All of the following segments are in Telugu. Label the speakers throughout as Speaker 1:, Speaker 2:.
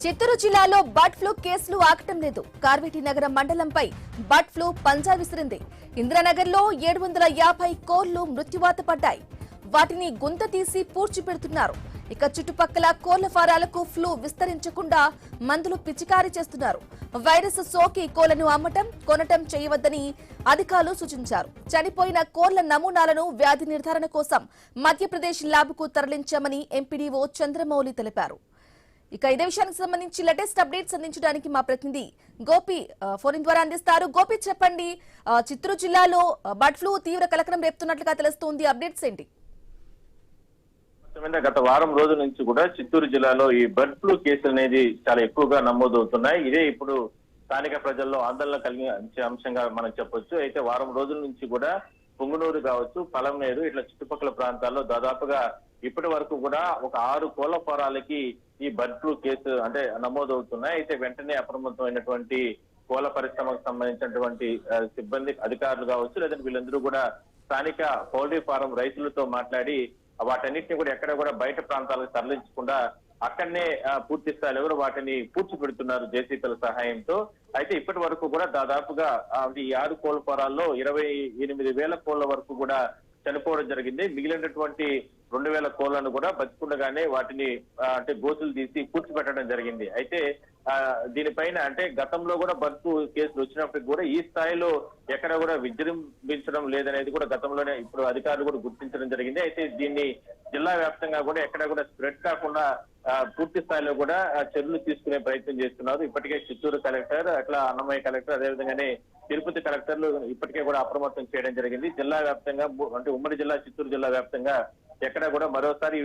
Speaker 1: చిత్తూరు జిల్లాలో బర్డ్ ఫ్లూ కేసులు ఆగటం లేదు. కార్వేటి నగరం మండలంపై బర్డ్ ఫ్లూ పంజా విసిరింది. ఇంద్రానగర్లో 750 కోళ్లు మృత్యువాత పడ్డాయి. వాటిని గుంత తీసి పూడ్చిపెడుతున్నారు. ఇక చుట్టుపక్కల కోళ్ల ఫారాలకు ఫ్లూ విస్తరించకుండా మందులు పిచికారీ చేస్తున్నారు. వైరస్ సోకి కోళ్లను అమ్మటం, కొనటం చేయవద్దని అధికారులు సూచించారు. చనిపోయిన కోళ్ల నమూనాలను వ్యాధి నిర్ధారణ కోసం మధ్యప్రదేశ్ ల్యాబ్కు తరలించామని ఎంపీడీఓ చంద్రమౌళి తెలిపారు. ఇక ఇదే విషయానికి సంబంధించి లేటెస్ట్ అప్డేట్స్ అందించడానికి మా ప్రతినిధి గోపి ఫోన్ ద్వారా అందిస్తారు. గోపి, చెప్పండి, చిత్తూరు జిల్లాలో బర్డ్ ఫ్లూ తీవ్ర కలకలం రేపుతున్నట్లుగా తెలుస్తోంది. అప్డేట్స్ ఏంటి?
Speaker 2: గత వారం రోజుల నుంచి కూడా చిత్తూరు జిల్లాలో ఈ బర్డ్ ఫ్లూ కేసులు అనేది చాలా ఎక్కువగా నమోదవుతున్నాయి. ఇదే ఇప్పుడు స్థానిక ప్రజల్లో ఆందోళన కలిగించే అంశంగా మనం చెప్పొచ్చు. అయితే వారం రోజుల నుంచి కూడా పుంగనూరు కావచ్చు, పలంనేరు ఇట్లా చుట్టుపక్కల ప్రాంతాల్లో దాదాపుగా ఇప్పటి వరకు కూడా ఒక 6 కోళ్ల ఫారాలకి ఈ బర్డ్ ఫ్లూ కేసు నమోదవుతున్నాయి. అయితే వెంటనే అప్రమత్తమైనటువంటి కోళ్ల పరిశ్రమకు సంబంధించినటువంటి సిబ్బంది, అధికారులు కావచ్చు, లేదంటే వీళ్ళందరూ కూడా స్థానిక పౌల్ట్రీ ఫారం రైతులతో మాట్లాడి వాటన్నిటిని కూడా ఎక్కడ కూడా బయట ప్రాంతాలకు తరలించకుండా అక్కడనే పూర్తి స్థాయిలో కూడా వాటిని పూడ్చిపెడుతున్నారు జేసీబీల సహాయంతో. అయితే ఇప్పటి వరకు కూడా దాదాపుగా ఈ 6 కోళ్ల ఫారాల్లో 28,000 కోళ్ల వరకు కూడా చనిపోవడం జరిగింది. మిగిలినటువంటి 2,000 కోళ్లను కూడా బతికుండగానే వాటిని గోతులు తీసి పూడ్చిపెట్టడం జరిగింది. అయితే దీనిపైన గతంలో కూడా బర్డ్ ఫ్లూ కేసులు వచ్చినప్పటికీ కూడా ఈ స్థాయిలో ఎక్కడ కూడా విజృంభించడం లేదనేది కూడా గతంలోనే ఇప్పుడు అధికారులు కూడా గుర్తించడం జరిగింది. అయితే దీన్ని జిల్లా వ్యాప్తంగా కూడా ఎక్కడ కూడా స్ప్రెడ్ కాకుండా పూర్తి స్థాయిలో కూడా చర్యలు తీసుకునే ప్రయత్నం చేస్తున్నారు. ఇప్పటికే చిత్తూరు కలెక్టర్, అట్లా అన్నమయ్య కలెక్టర్, అదేవిధంగానే తిరుపతి కలెక్టర్లు ఇప్పటికే కూడా అప్రమత్తం చేయడం జరిగింది. జిల్లా వ్యాప్తంగా ఉమ్మడి జిల్లా చిత్తూరు జిల్లా వ్యాప్తంగా ఎక్కడ కూడా మరోసారి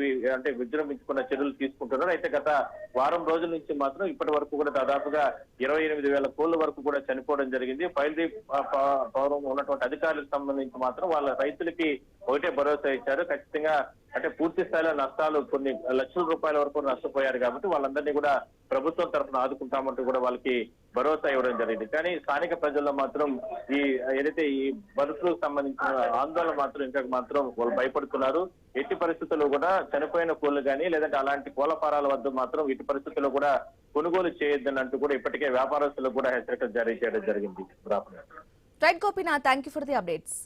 Speaker 2: విజృంభించుకున్న చర్యలు తీసుకుంటున్నారు. అయితే గత వారం రోజుల నుంచి మాత్రం ఇప్పటి వరకు కూడా దాదాపుగా 28,000 కోళ్ల వరకు కూడా చనిపోవడం జరిగింది. పౌల్ట్రీ ఫారం ఉన్నటువంటి అధికారులకు సంబంధించి మాత్రం వాళ్ళ రైతులకి ఒకటే భరోసా ఇచ్చారు. ఖచ్చితంగా పూర్తి స్థాయిలో నష్టాలు కొన్ని లక్షల రూపాయల వరకు నష్టపోయారు కాబట్టి వాళ్ళందరినీ కూడా ప్రభుత్వం తరఫున ఆదుకుంటామంటూ కూడా వాళ్ళకి భరోసా ఇవ్వడం జరిగింది. కానీ స్థానిక ప్రజల్లో మాత్రం ఏదైతే ఈ బర్డ్ ఫ్లూకు సంబంధించిన ఆందోళన మాత్రం ఇంకా మాత్రం వాళ్ళు భయపడుతున్నారు. ఎట్టి పరిస్థితుల్లో కూడా చనిపోయిన కోళ్లు కానీ లేదంటే అలాంటి కోళ్ల ఫారాల వద్ద మాత్రం ఎట్టి పరిస్థితుల్లో కూడా కొనుగోలు చేయొద్దని అంటూ కూడా ఇప్పటికే వ్యాపారస్తులకు కూడా హెచ్చరికలు జారీ చేయడం జరిగింది.
Speaker 1: Right Gopinath, thank you for the updates.